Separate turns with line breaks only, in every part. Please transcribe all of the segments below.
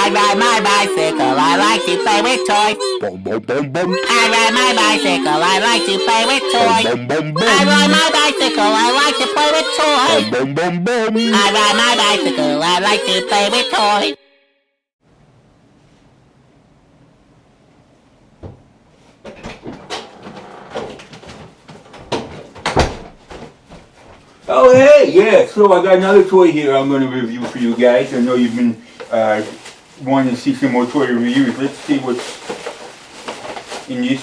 I ride my bicycle, I like to play with toys.
Boom, boom, boom, boom.
I ride my bicycle, I like to play with toys.
Boom, boom, boom,
I
boom.
ride my bicycle, I like to play with toys.
Boom, boom, boom, boom.
I ride my bicycle, I like to play with toys.
Oh hey, yeah, so I got another toy here I'm going to review for you guys. I know you've been wanting to see some more toy reviews. Let's see what's in this.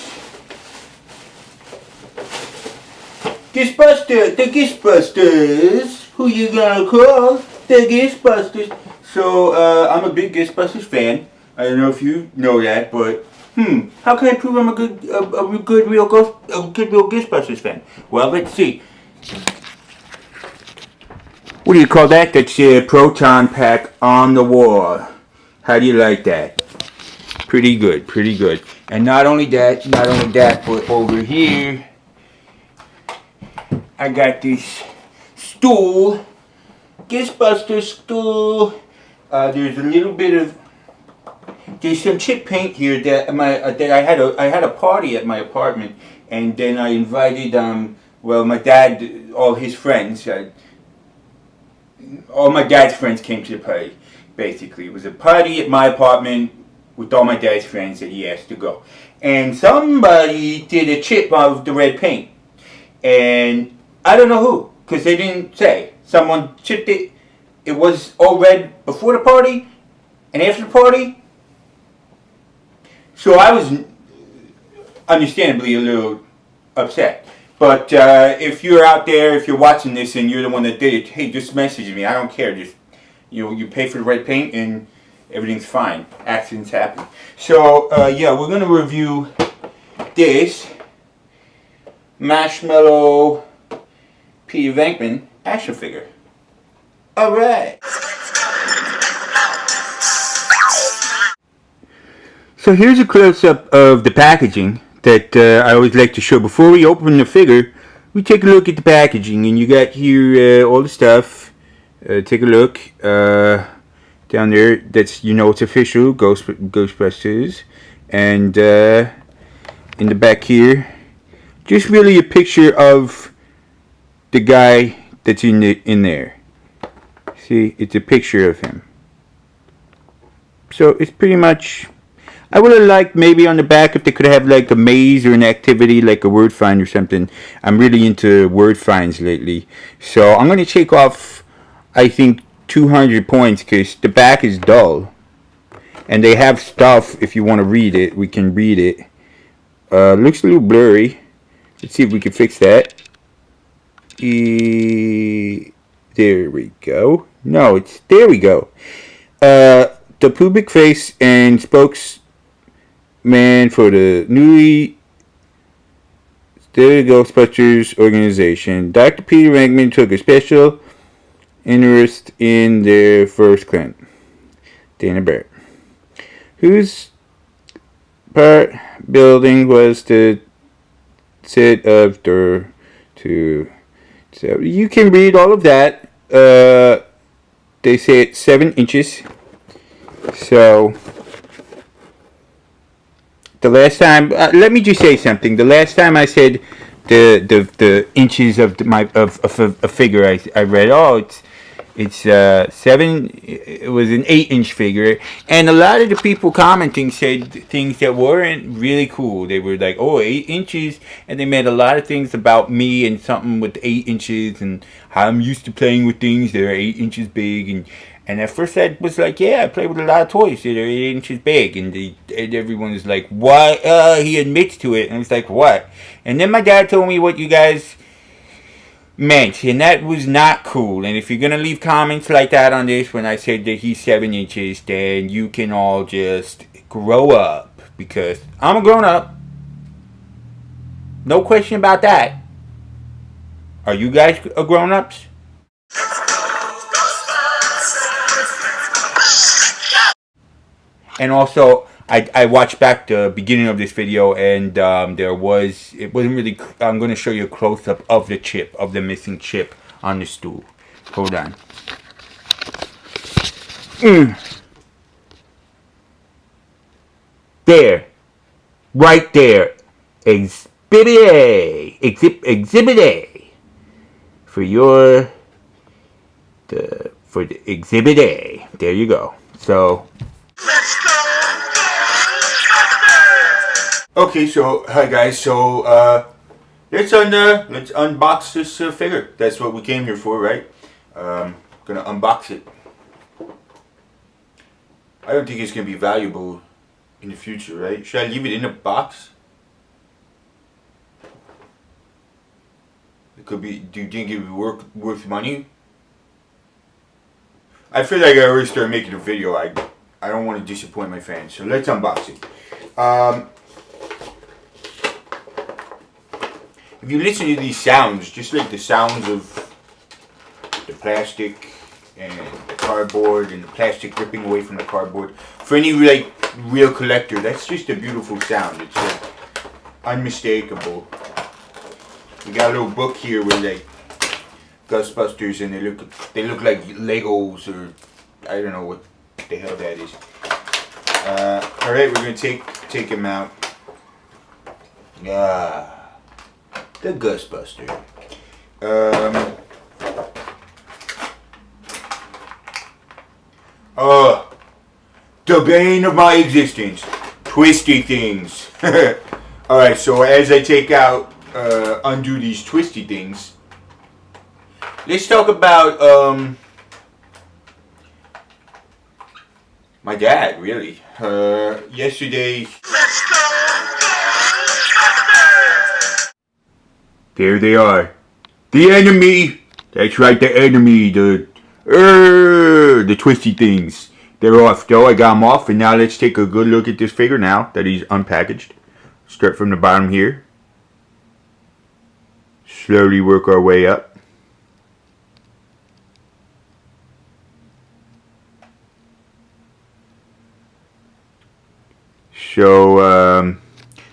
The Ghostbusters. Who you gonna call? The Ghostbusters. So, I'm a big Ghostbusters fan. I don't know if you know that, but how can I prove I'm a good real Ghostbusters fan? Well, let's see. What do you call that? That's a proton pack on the wall. How do you like that? Pretty good, pretty good. And not only that, but over here, I got this stool, Ghostbusters stool. There's a little bit of, there's some chip paint here that I had a party at my apartment, and then I invited well, my dad, all his friends. All my dad's friends came to the party, basically. It was a party at my apartment with all my dad's friends that he asked to go. And somebody did a chip of the red paint. And I don't know who, because they didn't say. Someone chipped it. It was all red before the party and after the party. So I was understandably a little upset. But if you're out there, if you're watching this and you're the one that did it, hey, just message me. I don't care. Just, you pay for the red paint and everything's fine. Accidents happen. So, yeah, we're going to review this Marshmallow Peter Venkman action figure. Alright. So here's a close-up of the packaging that I always like to show. Before we open the figure, we take a look at the packaging, and you got here all the stuff. Take a look down there. That's, it's official, Ghostbusters. And in the back here, just really a picture of the guy that's in there. See, it's a picture of him. So it's pretty much. I would have liked maybe on the back if they could have like a maze or an activity like a word find or something. I'm really into word finds lately. So I'm going to take off, I think, 200 points because the back is dull. And they have stuff, if you want to read it, we can read it. Looks a little blurry. Let's see if we can fix that. There we go. No, there we go. The pubic face and spokesman for the newly started Ghostbusters organization, Dr. Peter Venkman took a special interest in their first client, Dana Barrett, whose part building was the set of the two. So you can read all of that. They say it's 7 inches. So the last time, let me just say something. The last time I said the inches of a figure, I read, it's 7. It was an 8-inch figure, and a lot of the people commenting said things that weren't really cool. They were like, 8 inches, and they meant a lot of things about me and something with 8 inches and how I'm used to playing with things that are 8 inches big. And at first I was like, yeah, I play with a lot of toys that are 8 inches big. And everyone was like, what? He admits to it. And I was like, what? And then my dad told me what you guys meant. And that was not cool. And if you're going to leave comments like that on this when I said that he's 7 inches, then you can all just grow up. Because I'm a grown up. No question about that. Are you guys grown-ups? And also, I watched back the beginning of this video, and it wasn't really. I'm going to show you a close-up of the chip, of the missing chip on the stool. Hold on. There. Right there. Exhibit A. Exhibit A. For the Exhibit A. There you go. So. Let's go. Okay, so hi guys. So let's unbox this figure. That's what we came here for, right? Gonna unbox it. I don't think it's gonna be valuable in the future, right? Should I leave it in a box? It could be. Do you think it would be worth money? I feel like I already started making a video. I don't want to disappoint my fans, so let's unbox it. If you listen to these sounds, just like the sounds of the plastic and the cardboard and the plastic ripping away from the cardboard, for any like real collector, that's just a beautiful sound. It's unmistakable. We got a little book here with like Ghostbusters, and they look like Legos, or I don't know what the hell that is. All right, we're gonna take him out. The Ghostbuster. The bane of my existence. Twisty things. Alright, so as I take out, undo these twisty things, let's talk about, my dad, really. Yesterday... Let's go! There they are. The enemy! That's right, the enemy. The twisty things. They're off, though. I got them off, and now let's take a good look at this figure now that he's unpackaged. Start from the bottom here. Slowly work our way up. So,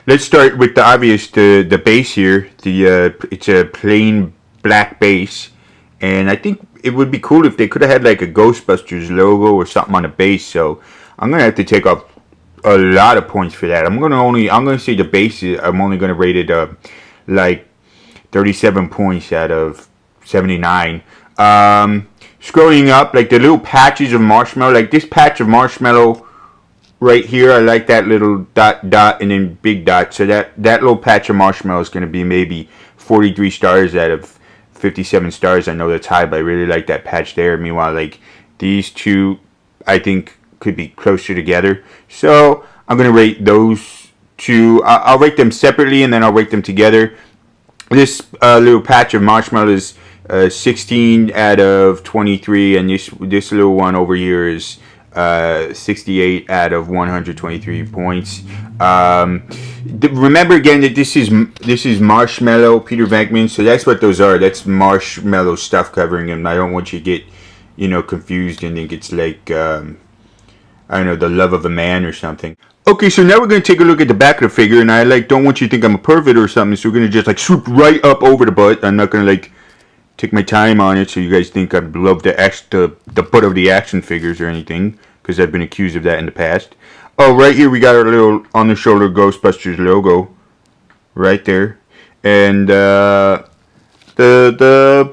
let's start with the obvious, the base here. It's a plain black base, and I think it would be cool if they could have had like a Ghostbusters logo or something on the base. So I'm gonna have to take off a lot of points for that. I'm gonna say the base is, I'm only gonna rate it like 37 points out of 79. Scrolling up, like the little patches of marshmallow, like this patch of marshmallow right here, I like that little dot and then big dot. So that little patch of marshmallow is going to be maybe 43 stars out of 57 stars. I know that's high, but I really like that patch there. Meanwhile, like these two, I think could be closer together. So I'm going to rate those two. I'll rate them separately, and then I'll rate them together. This little patch of marshmallow is 16 out of 23, and this little one over here is 68 out of 123 points. Remember again that this is Marshmallow, Peter Venkman, so that's what those are. That's marshmallow stuff covering him. I don't want you to get, confused and think it's like, I don't know, the love of a man or something. Okay, so now we're going to take a look at the back of the figure, and I don't want you to think I'm a pervert or something, so we're going to just swoop right up over the butt. I'm not going to take my time on it so you guys think I love the butt of the action figures or anything, because I've been accused of that in the past. Oh, right here we got our little on the shoulder Ghostbusters logo right there, and the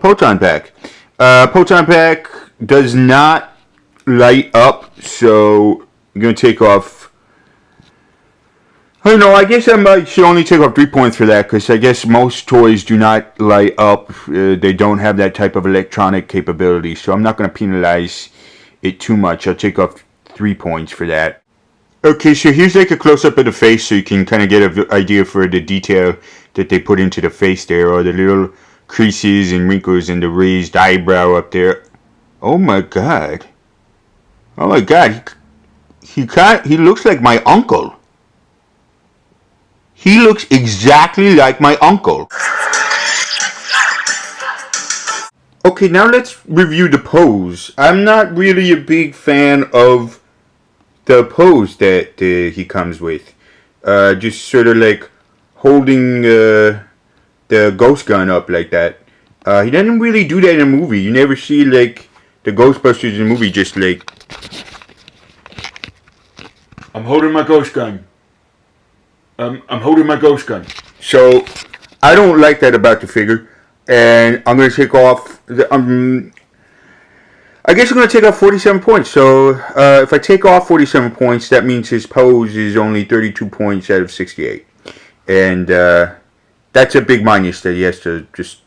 Proton Pack. Proton Pack does not light up, so I'm gonna take off. I don't know, I guess I should only take off 3 points for that, because I guess most toys do not light up. They don't have that type of electronic capability, so I'm not going to penalize it too much. I'll take off 3 points for that. Okay, so here's like a close-up of the face, so you can kind of get an idea for the detail that they put into the face there, or the little creases and wrinkles and the raised eyebrow up there. Oh my god. Oh my god. He looks like my uncle. He looks exactly like my uncle. Okay, now let's review the pose. I'm not really a big fan of the pose that he comes with. Just sort of like holding the ghost gun up like that. He doesn't really do that in a movie. You never see like the Ghostbusters in a movie just like, I'm holding my ghost gun. I'm holding my ghost gun. So I don't like that about the figure, and I'm gonna take off. I guess I'm gonna take off 47 points. So if I take off 47 points, that means his pose is only 32 points out of 68, and that's a big minus that he has to just.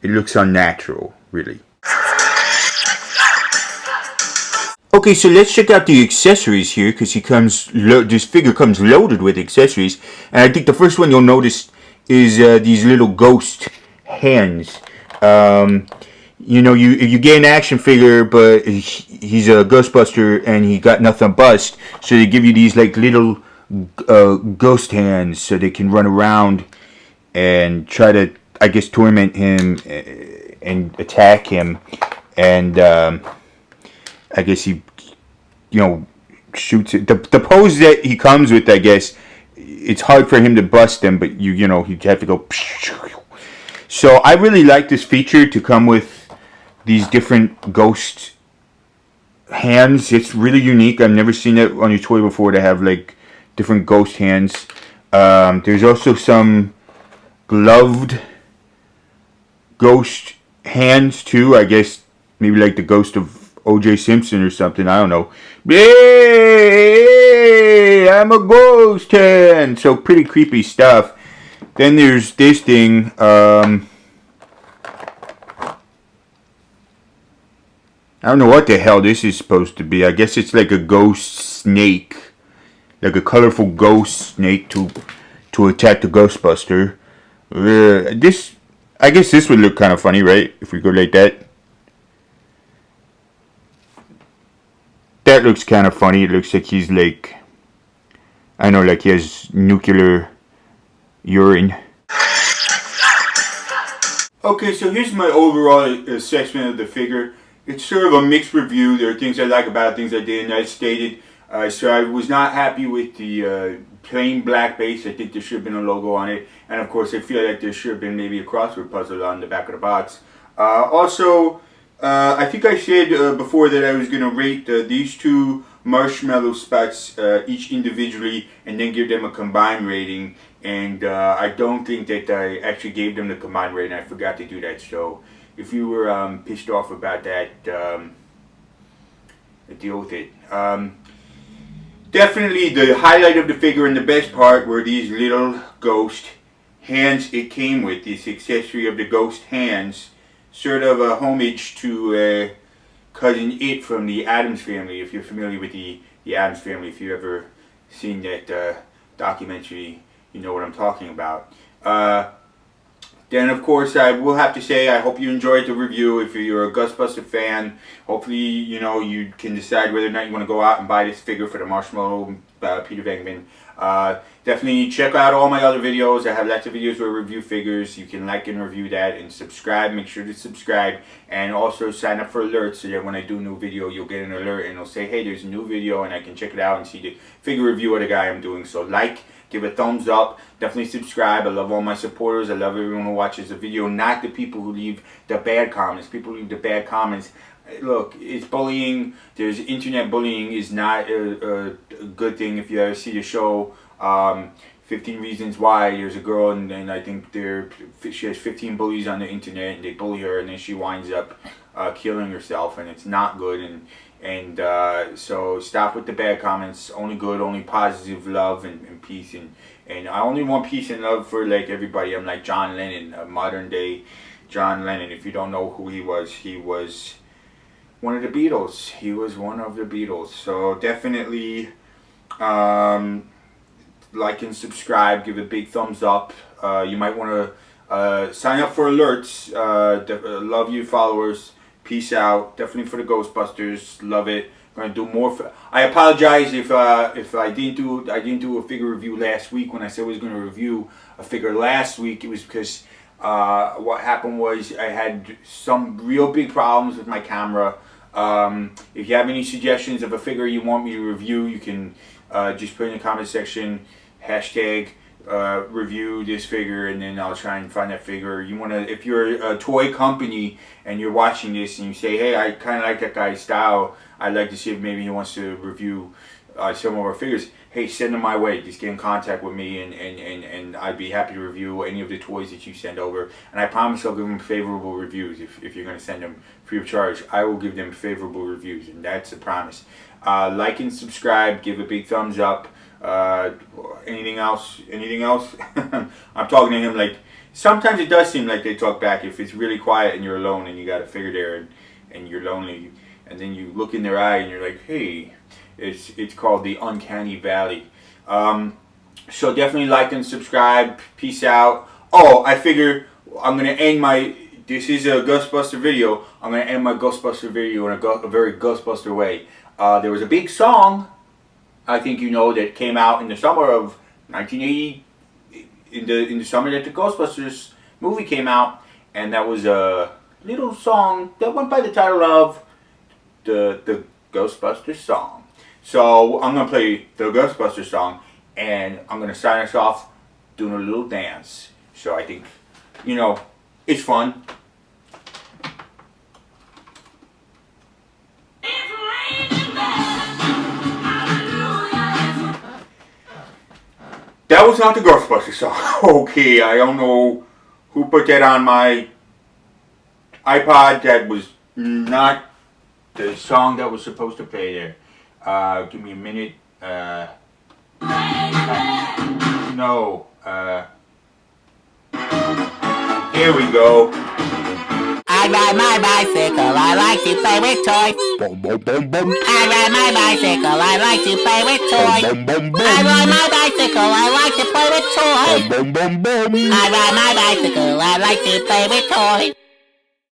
It looks unnatural, really. Okay, so let's check out the accessories here, because this figure comes loaded with accessories, and I think the first one you'll notice is these little ghost hands. You get an action figure, but he's a Ghostbuster and he got nothing bust, so they give you these like little ghost hands so they can run around and try to, I guess, torment him and attack him, and I guess he, shoots it. The pose that he comes with, I guess, it's hard for him to bust them, but you have to go. So I really like this feature to come with these different ghost hands. It's really unique. I've never seen it on your toy before to have like different ghost hands. There's also some gloved ghost hands too. I guess maybe like the ghost of O.J. Simpson or something. I don't know. Hey, I'm a ghost hand. So pretty creepy stuff. Then there's this thing. I don't know what the hell this is supposed to be. I guess it's like a ghost snake. Like a colorful ghost snake to attack the Ghostbuster. I guess this would look kind of funny, right? If we go like that. That looks kind of funny. It looks like he's like, I know, like he has nuclear urine. Okay, so here's my overall assessment of the figure. It's sort of a mixed review. There are things I like about it, things I didn't. I stated. So I was not happy with the plain black base. I think there should have been a logo on it. And of course, I feel like there should have been maybe a crossword puzzle on the back of the box. I think I said before that I was going to rate these two Marshmallow spots each individually and then give them a combined rating. And I don't think that I actually gave them the combined rating. I forgot to do that. So if you were pissed off about that, deal with it. Definitely the highlight of the figure and the best part were these little ghost hands it came with. This accessory of the ghost hands. Sort of a homage to Cousin It from the Addams Family, if you're familiar with the Addams Family. If you've ever seen that documentary, you know what I'm talking about. Then, of course, I will have to say I hope you enjoyed the review. If you're a Ghostbuster fan, hopefully, you can decide whether or not you want to go out and buy this figure for the Marshmallow Peter Venkman. Definitely check out all my other videos. I have lots of videos where I review figures. You can like and review that and subscribe. Make sure to subscribe and also sign up for alerts so that when I do a new video, you'll get an alert and it'll say, hey, there's a new video, and I can check it out and see the figure review of the guy I'm doing. So give a thumbs up, definitely subscribe. I love all my supporters. I love everyone who watches the video, not the people who leave the bad comments. People who leave the bad comments. Look, it's bullying. There's internet bullying is not a good thing. If you ever see the show 15 Reasons Why, there's a girl and I think she has 15 bullies on the internet and they bully her and then she winds up killing herself, and it's not good. And so stop with the bad comments. Only good, only positive love and peace. And I only want peace and love for like everybody. I'm like John Lennon, a modern day John Lennon. If you don't know who he was one of the Beatles. He was one of the Beatles. So definitely like and subscribe. Give a big thumbs up. You might want to sign up for alerts. Love you followers. Peace out. Definitely for the Ghostbusters. Love it. I'm gonna do more. I apologize if I didn't do a figure review last week. When I said I was gonna review a figure last week, it was because what happened was I had some real big problems with my camera. If you have any suggestions of a figure you want me to review, you can just put in the comment section hashtag review this figure, and then I'll try and find that figure. You want to, if you're a toy company and you're watching this and you say, hey, I kind of like that guy's style, I'd like to see if maybe he wants to review some of our figures, hey, send them my way. Just get in contact with me, and I'd be happy to review any of the toys that you send over. And I promise I'll give them favorable reviews. If you're going to send them free of charge, I will give them favorable reviews, and that's a promise. Like and subscribe, give a big thumbs up. Anything else? Anything else? I'm talking to him like, sometimes it does seem like they talk back. If it's really quiet and you're alone and you got a figure there and you're lonely, and then you look in their eye and you're like, hey, it's called the Uncanny Valley. So definitely like and subscribe. Peace out. Oh, I figure I'm going to end my, this is a Ghostbuster video. I'm going to end my Ghostbuster video in a very Ghostbuster way. There was a big song, I think you know, that came out in the summer of 1980, in the summer that the Ghostbusters movie came out, and that was a little song that went by the title of the Ghostbusters song. So I'm going to play the Ghostbusters song, and I'm going to sign us off doing a little dance. So I think, you know, it's fun. That was not the Ghostbusters song. Okay, I don't know who put that on my iPod. That was not the song that was supposed to play there. Give me a minute. No. Here we go.
I ride my bicycle, I like to play with toys.
Bum bum bum bum.
I ride my bicycle, I like to play with toys.
Bum bum bum.
I ride my bicycle, I like to play with toys.
Bum bum bum.
I ride my bicycle, I like to play with toys.